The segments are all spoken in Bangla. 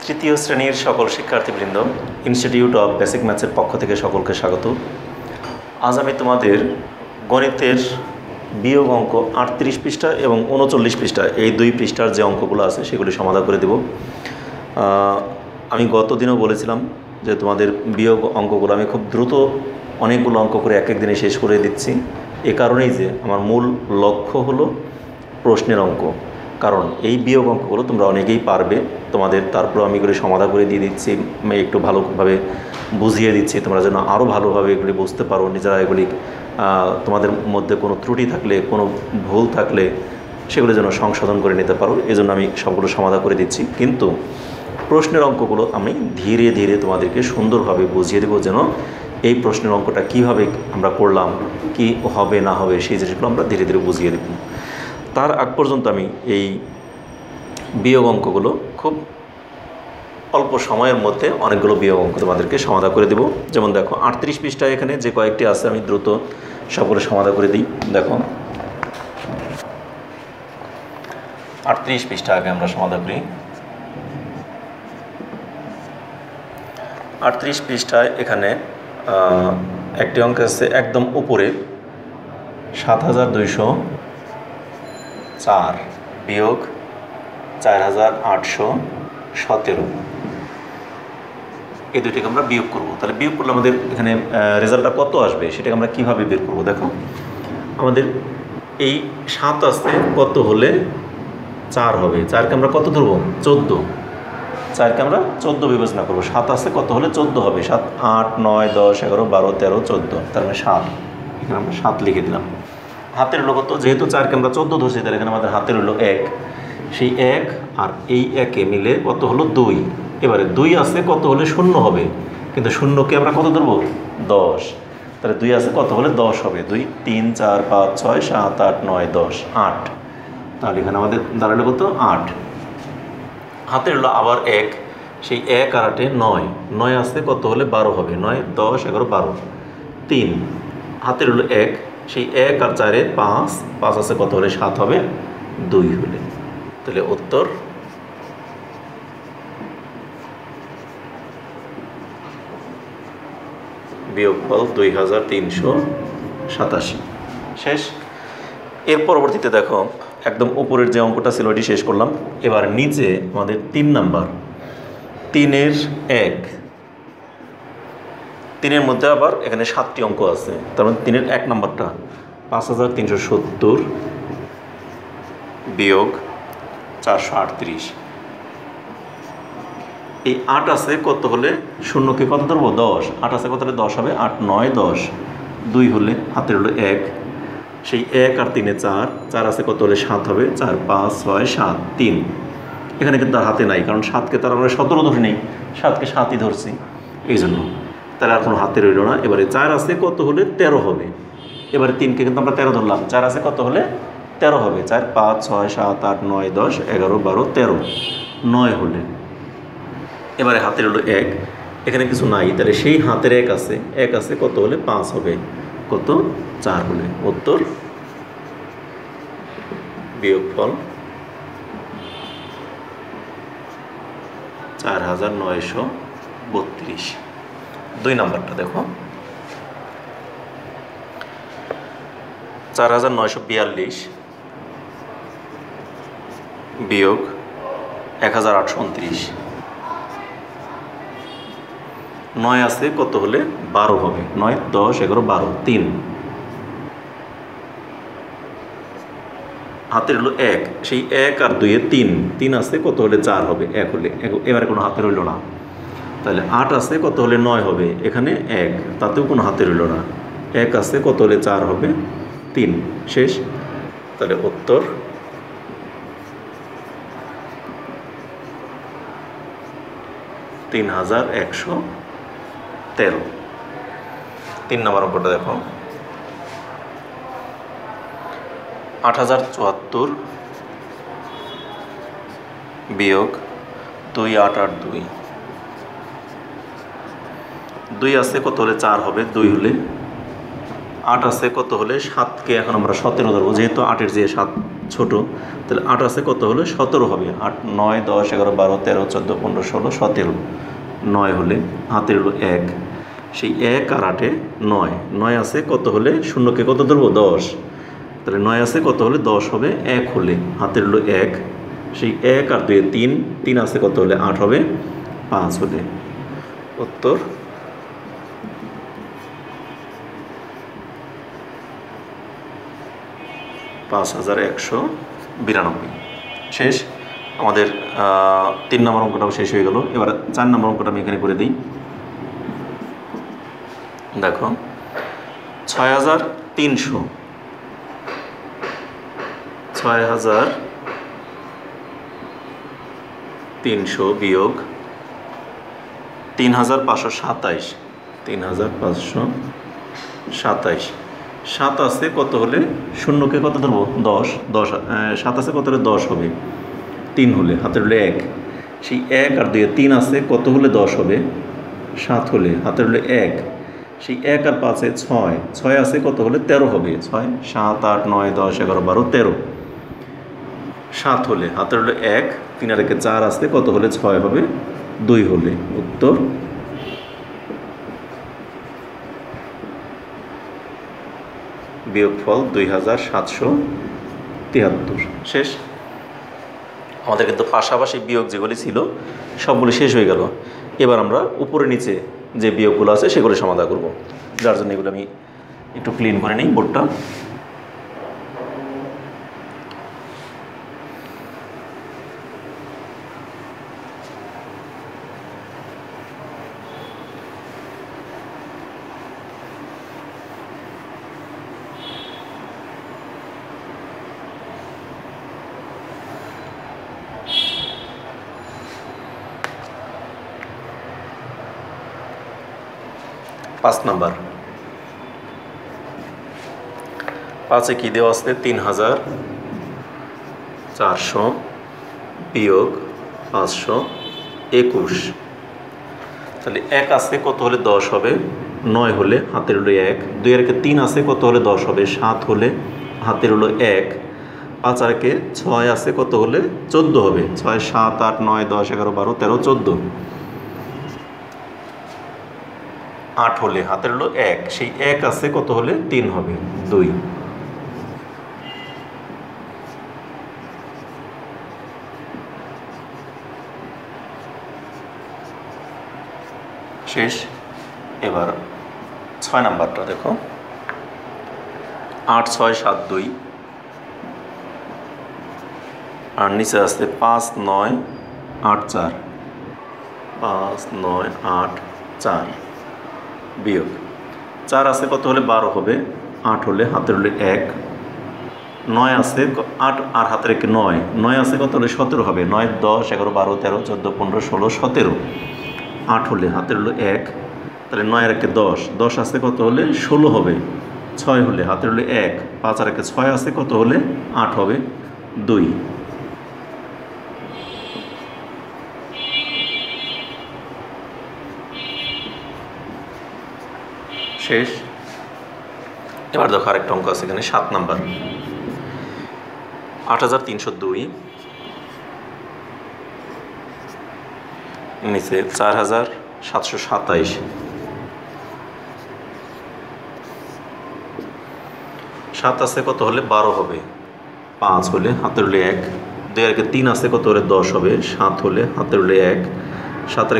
তৃতীয় শ্রেণীর সকল শিক্ষার্থীবৃন্দ, ইনস্টিটিউট অফ বেসিক ম্যাথসের পক্ষ থেকে সকলকে স্বাগত। আজ আমি তোমাদের গণিতের বিয়োগ অঙ্ক 38 পৃষ্ঠা এবং 39 পৃষ্ঠা, এই দুই পৃষ্ঠার যে অঙ্কগুলো আছে সেগুলি সমাধান করে দেব। আমি গত দিনও বলেছিলাম যে তোমাদের বিয়োগ অঙ্কগুলো আমি খুব দ্রুত অনেকগুলো অঙ্ক করে এক দিনে শেষ করে দিচ্ছি। এ কারণেই যে আমার মূল লক্ষ্য হলো প্রশ্নের অঙ্ক, কারণ এই বিয়োগ অঙ্কগুলো তোমরা অনেকেই পারবে। তোমাদের তারপর আমি এগুলি সমাধান করে দিয়ে দিচ্ছি, একটু ভালোভাবে বুঝিয়ে দিচ্ছি, তোমরা যেন আরও ভালোভাবে এগুলি বুঝতে পারো। নিজেরা এগুলি তোমাদের মধ্যে কোনো ত্রুটি থাকলে, কোনো ভুল থাকলে সেগুলো যেন সংশোধন করে নিতে পারো, এজন্য আমি সবগুলো সমাধান করে দিচ্ছি। কিন্তু প্রশ্নের অঙ্কগুলো আমি ধীরে ধীরে তোমাদেরকে সুন্দরভাবে বুঝিয়ে দেবো, যেন এই প্রশ্নের অঙ্কটা কীভাবে আমরা করলাম, কি হবে না হবে সেই জিনিসগুলো আমরা ধীরে ধীরে বুঝিয়ে দেব। তার আগ পর্যন্ত আমি এই বিয়োগ অঙ্কগুলো খুব অল্প সময়ের মধ্যে অনেকগুলো বিয়োগ অঙ্ক তোমাদেরকে সমাধান করে দেব। যেমন দেখো 38 পৃষ্ঠায় এখানে যে কয়েকটি আছে আমি দ্রুত সবগুলো সমাধান করে দিই। দেখো 38 পৃষ্ঠা আগে আমরা সমাধান করি। 38 পৃষ্ঠায় এখানে একটি অঙ্ক আছে একদম উপরে 7204 বিয়োগ 4817, এই দুইটাকে আমরা বিয়োগ করব। তাহলে বিয়োগ করলে আমাদের এখানে রেজাল্টটা কত আসবে সেটাকে আমরা কীভাবে বের করব। দেখো আমাদের এই 7 আসতে কত হলে 4 হবে, 4কে আমরা কত ধরবো 14, 4কে আমরা 14 বিবেচনা করবো। 7 আসতে কত হলে 14 হবে, 7 8 9 10 11 12 13 14, তার মানে 7, এখানে আমরা 7 লিখে দিলাম। হাতের হলো কত, যেহেতু 4কে আমরা 14 ধরছি তাহলে এখানে আমাদের হাতের হলো 1, সেই 1 আর এই 1-এ মিলে কত হলো 2। এবারে 2 আছে কত হলে 0 হবে, কিন্তু 0কে আমরা কত ধরবো 10, তাহলে 2 আছে কত হলে 10 হবে, 2 3 4 5 6 7 8 9 10 8, তাহলে এখানে আমাদের দাঁড়ালো কত 8। হাতের হলো আবার 1, সেই 1 আর 8-এ 9, 9 আছে কত হলে 12 হবে, 9 10 11 12 3, হাতের হলো 1, সেই 1 আর 4-এ 5, 5 আছে কত হলে 7 হবে, 2 হলে। তাহলে উত্তর বিয়োগফল 2387। শেষ। এর পরবর্তীতে দেখো একদম উপরের যে অঙ্কটা ছিল ওটি শেষ করলাম। এবার নিচে আমাদের 3 নাম্বার 3-এর 1, 3-এর মধ্যে আবার এখানে 7টি অঙ্ক আছে, তার মানে 3-এর 1 নাম্বারটা 5370 বিয়োগ 438। এই 8 আছে কত হলে 0কে কত ধরবো 10, 8 আছে কত হলে 10 হবে, 8 9 10 2 হলে হাতের হলো 1, সেই 1 আর 3-এ 4, 4 আছে কত হলে 7 হবে, 4 5 6 7 3, এখানে কিন্তু আর হাতে নাই, কারণ 7কে তার আমরা 17 ধরি নেই, 7কে 7ই ধরছি এই জন্য, তাহলে আর কোনো হাতে রইল না। এবারে 4 আছে কত হলে 13 হবে, এবারে 3কে কিন্তু আমরা 13 ধরলাম, 4 আছে কত হলে 13 হবে, 4 5 6 7 8 9 10 11 12 13 9 হলে, এবারে হাতের হলো 1, এখানে কিছু নাই, তাহলে সেই হাতের 1 আছে কত হলে 5 হবে, কত 4 হলে। উত্তর বিয়োগফল 4932। 2 নাম্বারটা দেখো 4942 বিয়োগ 1829, 9 আছে কত হলে 12 হবে, 9 10 11 12 3, হাতের হলো 1, সেই 1 আর 2-এ 3 আছে কত হলে 4 হবে, 1 হলে, এবারে কোনো হাতে রইল না। তাহলে 8 আছে কত হলে 9 হবে, এখানে 1, তাতেও কোনো হাতে রইল না, 1 আছে কত হলে 4 হবে 3। শেষ। তাহলে উত্তর 3113। 3 নম্বর অঙ্কটা দেখো 8074 বিয়োগ 2882, 2 আছে কত হলে 4 হবে, 2 হলে 8 আছে কত হলে 7কে এখন আমরা 17 ধরবো, যেহেতু 8-এর যে 7 ছোট, তাহলে 8 আছে কত হলে 17 হবে। 8 9 10 11 12 13 14 15 16 17, 9 হলে হাতের হলো 1, সেই 1 আর 8-এ 9, 9 আছে কত হলে শূন্যকে কত ধরবো 10, তাহলে 9 আছে কত হলে 10 হবে। 1 হলে হাতের হলো 1, সেই 1 আর 2-এ 3, 3 আছে কত হলে 8 হবে। 5 হলে উত্তর 5192। শেষ আমাদের 3 নম্বর অঙ্কটাও শেষ হয়ে গেল। এবার 4 নম্বর অঙ্কটা আমি এখানে করে দিই। দেখো 6300, 6300 বিয়োগ 3527, 3527, 7 আছে কত হলে শূন্যকে কত ধরবো 10, 10 7 আছে কত হলে 10 হবে। 3 হলে হাতের হলে 1, সেই 1 আর 2-এ 3 আছে কত হলে 10 হবে। 7 হলে হাতের হলে 1, সেই 1 আর 5-এ 6, 6 আছে কত হলে 13 হবে। 6 7 8 9 10 11 12 13, 7 হলে হাতের হলে 1, 3 আর 1-এ 4 আছে কত হলে 6 হবে। 2 হলে উত্তর বিয়োগফল 2773। শেষ আমাদের কিন্তু পাশাপাশি বিয়োগ যেগুলি ছিল সবগুলি শেষ হয়ে গেল। এবার আমরা উপরে নিচে যে বিয়োগগুলো আছে সেগুলি সমাধান করব, যার জন্য এগুলো আমি একটু ক্লিন করে নিই বোর্ডটা। পাঁচ নাম্বার, 5-এ কী দেওয়া আছে 3400 বিয়োগ 521, তাহলে 1 আছে কত হলে 10 হবে। 9 হলে হাতের হলো 1, 2 আর 3 আছে কত হলে 10 হবে। 7 হলে হাতের হলো 1, 5 আর 6 আছে কত হলে 14 হবে। 6 7 8 9 10 11 12 13 14, 8 হলে হাতের হলো 1, সেই 1 আছে কত হলে 3 হবে। 2 শেষ। এবার 6 নাম্বারটা দেখো 8 6 7 2, আর নিচে আসতে 5 9 8 4, 5 9 8 4 বিয়োগ 4 আছে কত হলে 12 হবে। 8 হলে হাতের হলে 1, 9 আছে 8 আর হাতের 1 9, 9 আছে কত হলে 17 হবে। 9 10 11 12 13 14 15 16 17, 8 হলে হাতের হলো 1, তাহলে 9 আর 10, 10 আছে কত হলে 16 হবে। 6 হলে হাতের হলে 1, 5 আর 6 আছে কত হলে 8 হবে। 2 শেষ। এবার দেখো আরেকটা অঙ্ক আছে এখানে 7 নাম্বার, 8302 নিচে 4727, 7 আছে কত হলে 12 হবে। 5 হলে হাতের হলে 1, 2 আর 3 আছে কত হলে 10 হবে। 7 হলে হাতের হলে 1, 7 আর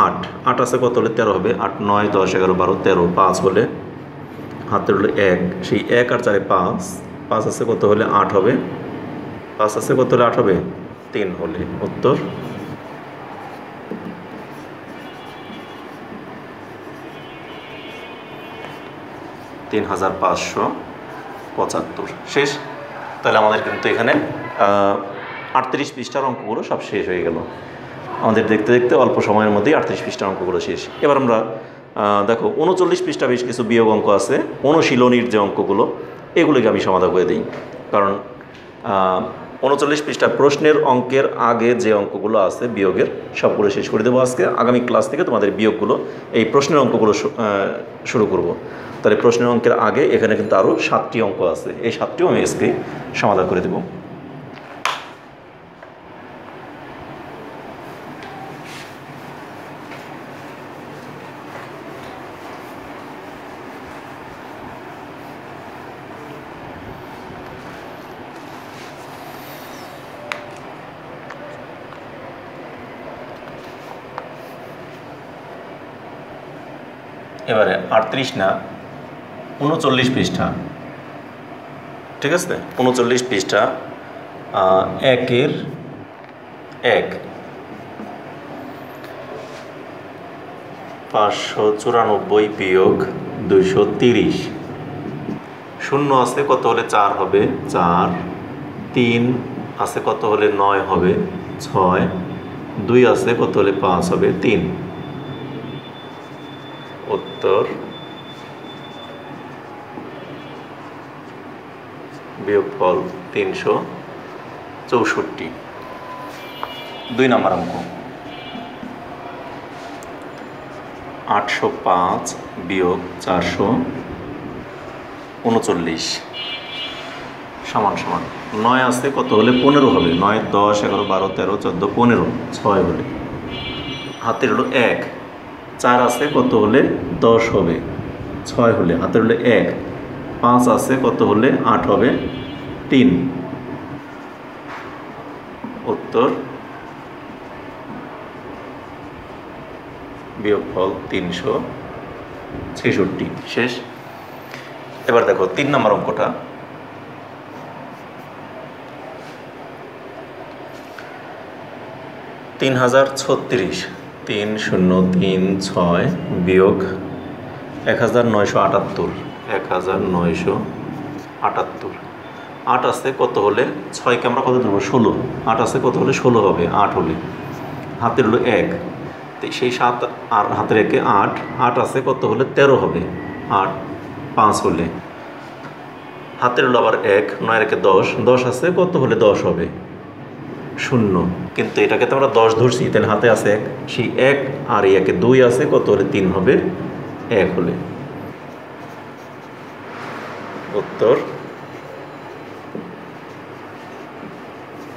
8, 8 আছে কত হলে 13 হবে। 8 9 10 11 12 13, 5 হলে হাতের হলে 1, সেই 1 আর 4-এ 5, 5 আছে কত হলে 8 হবে। 5 আছে কত হলে 8 হবে। 3 হলে উত্তর 3575। শেষ। তাহলে আমাদের কিন্তু এখানে 38 পৃষ্ঠার অঙ্কগুলো সব শেষ হয়ে গেল। আমাদের দেখতে দেখতে অল্প সময়ের মধ্যেই 38 পৃষ্ঠার অঙ্কগুলো শেষ। এবার আমরা দেখো 39 পৃষ্ঠা বেশ কিছু বিয়োগ অঙ্ক আছে, অনুশীলনীর যে অঙ্কগুলো এগুলোকে আমি সমাধান করে দিই। কারণ 39 পৃষ্ঠা প্রশ্নের অঙ্কের আগে যে অঙ্কগুলো আছে বিয়োগের সবগুলো শেষ করে দেবো আজকে। আগামী ক্লাস থেকে তোমাদের বিয়োগগুলো এই প্রশ্নের অঙ্কগুলো শুরু করব। তাহলে প্রশ্নের অঙ্কের আগে এখানে কিন্তু আরও 7টি অঙ্ক আছে, এই 7টিও আমি আজকে সমাধান করে দেবো। এবারে 38 না 39 পৃষ্ঠা, ঠিক আছে? 39 পৃষ্ঠা 1-এর 1 594 বিয়োগ 230। শূন্য আছে কত হলে 4 হবে? 4। 3 আছে কত হলে 9 হবে? 6। 2 আছে কত হলে 5 হবে? 3। উত্তর বিয়োগফল 364। 2 নম্বর অঙ্ক 805 বিয়োগ 439 সমান সমান 9 আছে কত হলে 15 হবে? 9, 10, 11, 12, 13, 14, 15, 6 হলে হাতের হলো 1। 4 আছে কত হলে 10 হবে? 6 হলে হাতের হলে 1। 5 আছে কত হলে 8 হবে? 3। উত্তর বিয়োগফল 366। শেষ। এবার দেখো 3 নম্বর অঙ্কটা। তিন 3036 বিয়োগ 1978। 1978 8 আছে কত হলে 6কে আমরা কত ধরবো? 16। 8 আছে কত হলে 16 হবে? 8 হলে হাতের হলো 1। সেই 7 আর হাতের 1-এ 8। 8 আছে কত হলে 13 হবে? 8। 5 হলে হাতের হলো আবার 1। 9-এর 10। 10 আছে কত হলে 10 হবে? 0। কিন্তু এটাকে তো আমরা 10 ধরছি, তাহলে হাতে আছে 1। সেই 1 আর এই 1-এ 2 আছে কত হলে 3 হবে? 1 হলে। উত্তর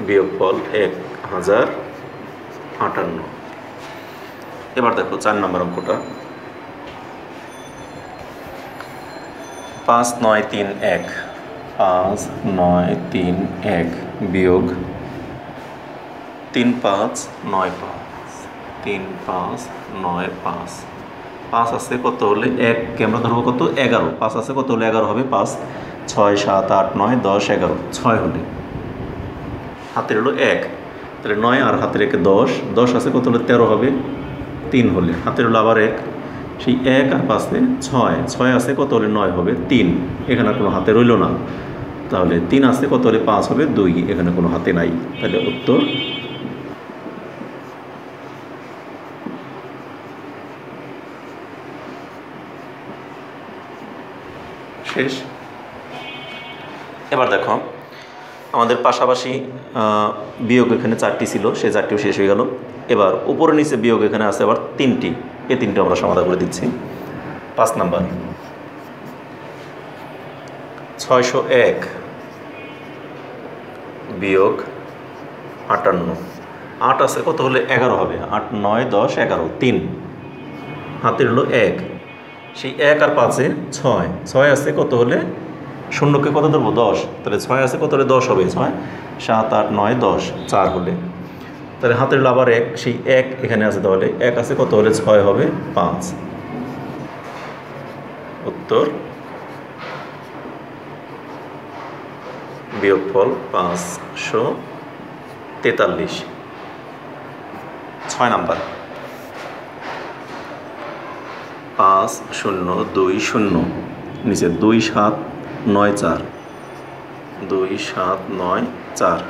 বিয়োগফল 1058। এবার দেখো 4 নম্বর অঙ্কটা। 5931 5931 বিয়োগ 3595 3595। 5 আছে কত হলে 1কে আমরা ধরবো কত? 11। 5 আছে কত হলে 11 হবে? 5। 6, 7, 8, 9, 10, 11, 6 হলে হাতের হলো 1। তাহলে 9 আর হাতের 1-এ 10। 10 আছে কত হলে 13 হবে? 3 হলে হাতের হলো আবার 1। সেই 1 আর 5-এ 6। 6 আছে কত হলে 9 হবে? 3। এখানে কোনো হাতে রইল না। তাহলে 3 আছে কত হলে 5 হবে? 2। এখানে কোনো হাতে নাই। তাহলে উত্তর শেষ। এবার দেখো আমাদের পাশাপাশি বিয়োগ এখানে 4টি ছিল, সেই 4টিও শেষ হয়ে গেল। এবার উপরে নিচে বিয়োগ এখানে আছে আবার 3টি। এই 3টি আমরা সমাধান করে দিচ্ছি। 5 নাম্বার 601 বিয়োগ 58। 8 আছে কত হলে 11 হবে? 8, 9, 10, 11, 3। হাতের হলো 1। সেই 1 আর 5-এ 6। 6 আছে কত হলে 0কে কত ধরবো? 10। তাহলে 6 আছে কত হলে 10 হবে? 6, 7, 8, 9, 10, 4 হলে তাহলে হাতের হলো আবার 1। সেই 1 এখানে আছে, তাহলে 1 আছে কত হলে 6 হবে? 5। উত্তর বিয়োগফল 543। 6 নাম্বার 5020 নিচে 2794 2794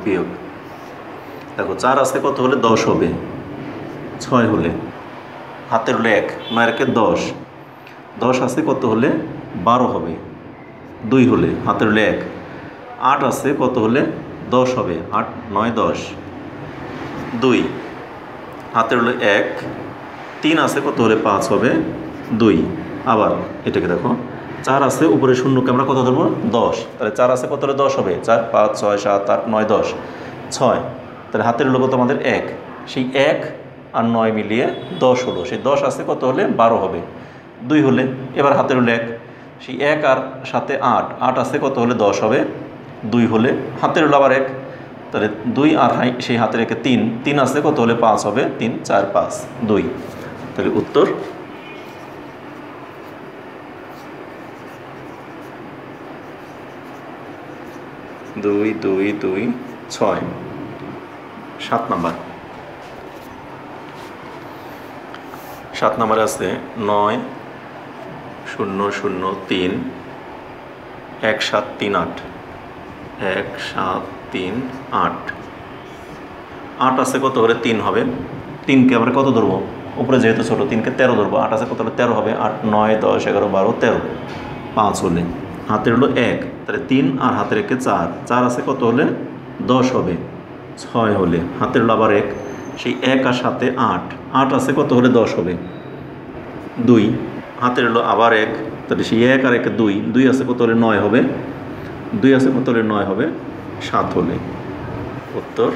বিয়োগ দেখো 4 আছে কত হলে 10 হবে? 6 হলে হাতের হলে 1। 9-এর 10। 10 আছে কত হলে 12 হবে? 2 হলে হাতের হলে 1। 8 আছে কত হলে 10 হবে? 8 9 10। 2 হাতের হলো 1, 3 আছে কত হলে 5 হবে? 2। আবার এটাকে দেখো, 4 আছে উপরে শূন্যকে আমরা কত ধরবো? 10। তাহলে 4 আছে কত হলে 10 হবে? 4 5 6 7 8 9 10 6। তাহলে হাতের হলো কত আমাদের? 1। সেই 1 আর 9 মিলিয়ে 10 হলো। সেই 10 আছে কত হলে? 12 হবে। 2 হলে এবার হাতের হলো 1, সেই 1 আর সাথে 8, 8 আছে কত হলে 10 হবে? 2 হলে হাতের হলো আবার 1, তাহলে 2 আর সেই হাতের 1 3, 3 আছে কত হলে 5 হবে? 3 4 5 2। তাহলে উত্তর 2 2 2 6। 7 নাম্বার। 7 নাম্বারে আছে 9 0 0 3 1 7 3 8। 1 7 3 8। 8 আছে কত হলে 3 হবে? 3কে আমরা কত ধরবো? উপরে যেহেতু ছোটো 3কে 13 ধরবো। 8 আছে কত হলে 13 হবে? 8 9 10 11 12 13। 5 হলে হাতের হলো 1, তাহলে 3 আর হাতের 1 4, 4 আছে কত হলে 10 হবে? 6 হলে হাতের হলো আবার 1, সেই 1 আর সাথে 8, 8 আছে কত হলে 10 হবে? 2 হাতের হলো আবার 1, তাহলে সেই 1 আর 1 2, 2 আছে কত হলে 9 হবে? 2 আছে কত হলে 9 হবে? 7 হলে। উত্তর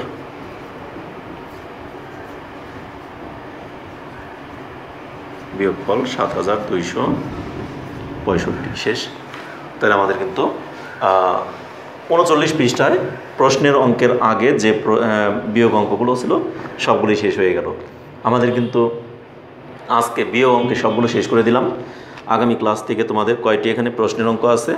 বিয়োগফল 7265। শেষ। তাহলে আমাদের কিন্তু 39 পৃষ্ঠায় প্রশ্নের অঙ্কের আগে যে বিয়োগ অঙ্কগুলো ছিল সবগুলি শেষ হয়ে গেল। আমাদের কিন্তু আজকে বিয়োগ অঙ্কে সবগুলো শেষ করে দিলাম। আগামী ক্লাস থেকে তোমাদের কয়টি এখানে প্রশ্নের অঙ্ক আছে,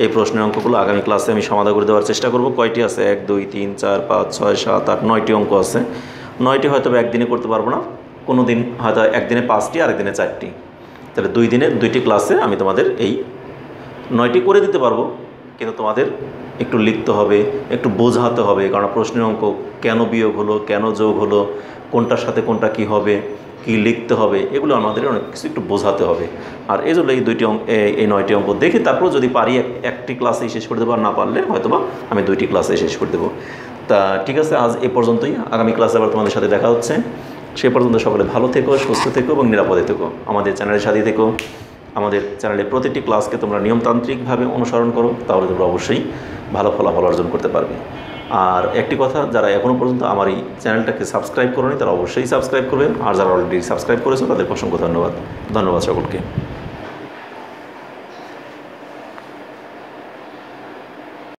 এই প্রশ্নের অঙ্কগুলো আগামী ক্লাসে আমি সমাধান করে দেওয়ার চেষ্টা করব। কয়টি আছে? 1 2 3 4 5 6 7 8 9টি অঙ্ক আছে। 9টি হয়তো একদিনে করতে পারবো না, কোনো দিন হয়তো একদিনে 5টি আর একদিনে 4টি। তাহলে 2 দিনে 2টি ক্লাসে আমি তোমাদের এই 9টি করে দিতে পারবো, কিন্তু তোমাদের একটু লিখতে হবে, একটু বোঝাতে হবে। কারণ প্রশ্নের অঙ্ক কেন বিয়োগ হলো, কেন যোগ হলো, কোনটার সাথে কোনটা কি হবে, কি লিখতে হবে, এগুলো আমাদের অনেক কিছু একটু বোঝাতে হবে। আর এই জন্য এই 9টি অঙ্ক দেখে তারপর যদি পারি একটি ক্লাসেই শেষ করে দেবো, আর না পারলে হয়তোবা আমি 2টি ক্লাসে শেষ করে দেবো। তা ঠিক আছে, আজ এ পর্যন্তই। আগামী ক্লাসে আবার তোমাদের সাথে দেখা হচ্ছে। সে পর্যন্ত সকলে ভালো থেকো, সুস্থ থেকো এবং নিরাপদে থেকো। আমাদের চ্যানেলের সাথে থেকো। আমাদের চ্যানেলে প্রতিটি ক্লাসকে তোমরা নিয়মতান্ত্রিকভাবে অনুসরণ করো, তাহলে তোমরা অবশ্যই ভালো ফলাফল অর্জন করতে পারবে। আর একটি কথা, যারা এখনও পর্যন্ত আমার এই চ্যানেলটাকে সাবস্ক্রাইব করোনি তারা অবশ্যই সাবস্ক্রাইব করবে, আর যারা অলরেডি সাবস্ক্রাইব করেছো তাদের অসংখ্য ধন্যবাদ। ধন্যবাদ সকলকে।